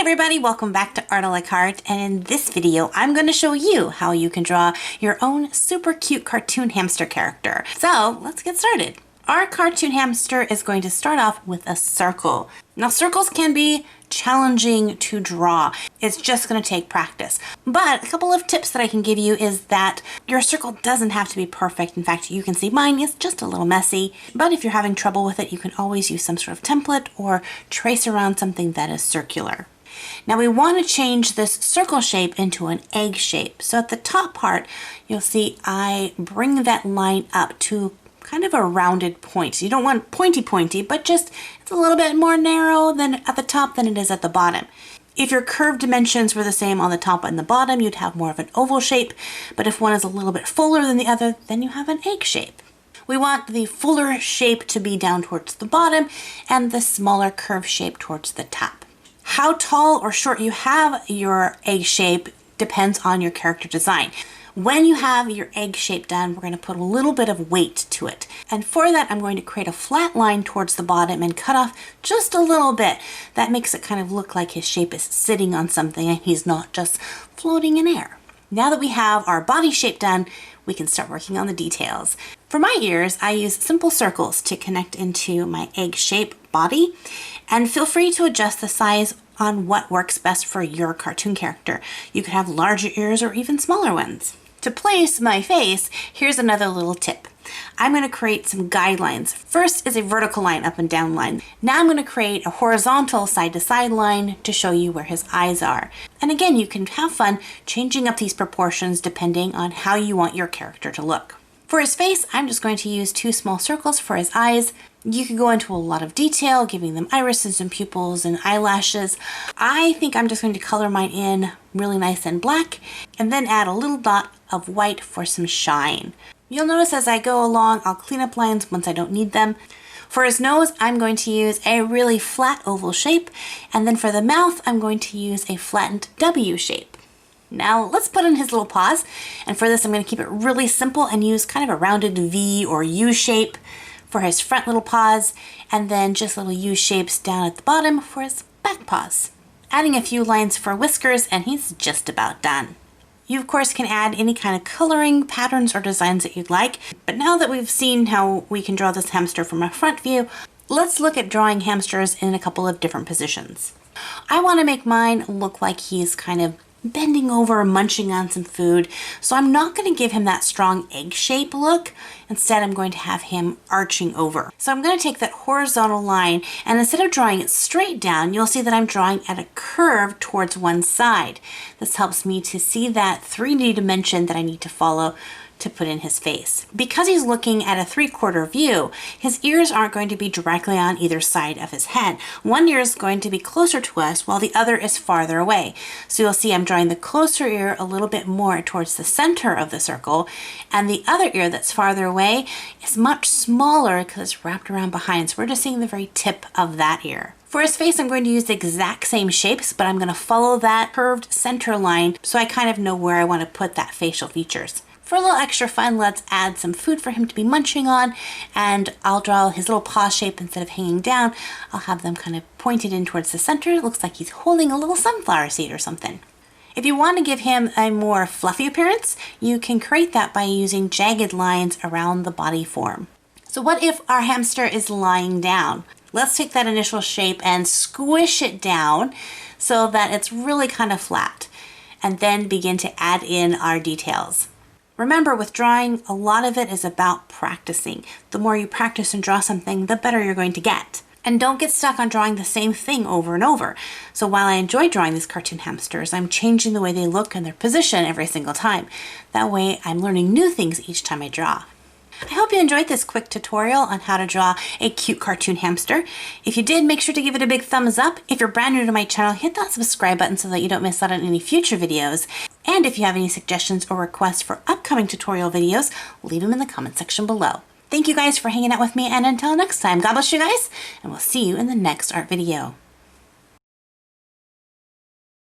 everybody, welcome back to Art a la Carte, and in this video I'm going to show you how you can draw your own super cute cartoon hamster character. So let's get started. Our cartoon hamster is going to start off with a circle. Now circles can be challenging to draw. It's just going to take practice. But a couple of tips that I can give you is that your circle doesn't have to be perfect. In fact, you can see mine is just a little messy, but if you're having trouble with it, you can always use some sort of template or trace around something that is circular. Now we want to change this circle shape into an egg shape. So at the top part, you'll see I bring that line up to kind of a rounded point. You don't want pointy, but just it's a little bit more narrow than at the top than it is at the bottom. If your curved dimensions were the same on the top and the bottom, you'd have more of an oval shape. But if one is a little bit fuller than the other, then you have an egg shape. We want the fuller shape to be down towards the bottom and the smaller curved shape towards the top. How tall or short you have your egg shape depends on your character design. When you have your egg shape done, we're going to put a little bit of weight to it. And for that, I'm going to create a flat line towards the bottom and cut off just a little bit. That makes it kind of look like his shape is sitting on something and he's not just floating in air. Now that we have our body shape done, we can start working on the details. For my ears, I use simple circles to connect into my egg shape body, and feel free to adjust the size on what works best for your cartoon character. You could have larger ears or even smaller ones. To place my face, here's another little tip. I'm going to create some guidelines. First is a vertical line, up and down line. Now I'm going to create a horizontal side to side line to show you where his eyes are. And again, you can have fun changing up these proportions depending on how you want your character to look. For his face, I'm just going to use 2 small circles for his eyes. You could go into a lot of detail, giving them irises and pupils and eyelashes. I think I'm just going to color mine in really nice and black, and then add a little dot of white for some shine. You'll notice as I go along, I'll clean up lines once I don't need them. For his nose, I'm going to use a really flat oval shape, and then for the mouth, I'm going to use a flattened W shape. Now let's put in his little paws, and for this I'm going to keep it really simple and use kind of a rounded V or U shape for his front little paws, and then just little U shapes down at the bottom for his back paws. Adding a few lines for whiskers and he's just about done. You of course can add any kind of coloring, patterns, or designs that you'd like, but now that we've seen how we can draw this hamster from a front view, let's look at drawing hamsters in a couple of different positions. I want to make mine look like he's kind of bending over, munching on some food. So I'm not going to give him that strong egg shape look. Instead, I'm going to have him arching over. So I'm going to take that horizontal line, and instead of drawing it straight down, you'll see that I'm drawing at a curve towards one side. This helps me to see that 3D dimension that I need to follow to put in his face. Because he's looking at a 3/4 view, his ears aren't going to be directly on either side of his head. One ear is going to be closer to us while the other is farther away. So you'll see I'm drawing the closer ear a little bit more towards the center of the circle, and the other ear that's farther away is much smaller because it's wrapped around behind. So we're just seeing the very tip of that ear. For his face, I'm going to use the exact same shapes, but I'm going to follow that curved center line so I kind of know where I want to put that facial features. For a little extra fun, let's add some food for him to be munching on, and I'll draw his little paw shape. Instead of hanging down, I'll have them kind of pointed in towards the center. It looks like he's holding a little sunflower seed or something. If you want to give him a more fluffy appearance, you can create that by using jagged lines around the body form. So what if our hamster is lying down? Let's take that initial shape and squish it down so that it's really kind of flat, and then begin to add in our details. Remember, with drawing, a lot of it is about practicing. The more you practice and draw something, the better you're going to get. And don't get stuck on drawing the same thing over and over. So while I enjoy drawing these cartoon hamsters, I'm changing the way they look and their position every single time. That way, I'm learning new things each time I draw. I hope you enjoyed this quick tutorial on how to draw a cute cartoon hamster. If you did, make sure to give it a big thumbs up. If you're brand new to my channel, hit that subscribe button so that you don't miss out on any future videos. And if you have any suggestions or requests for upcoming tutorial videos, leave them in the comment section below. Thank you guys for hanging out with me, and until next time, God bless you guys, and we'll see you in the next art video.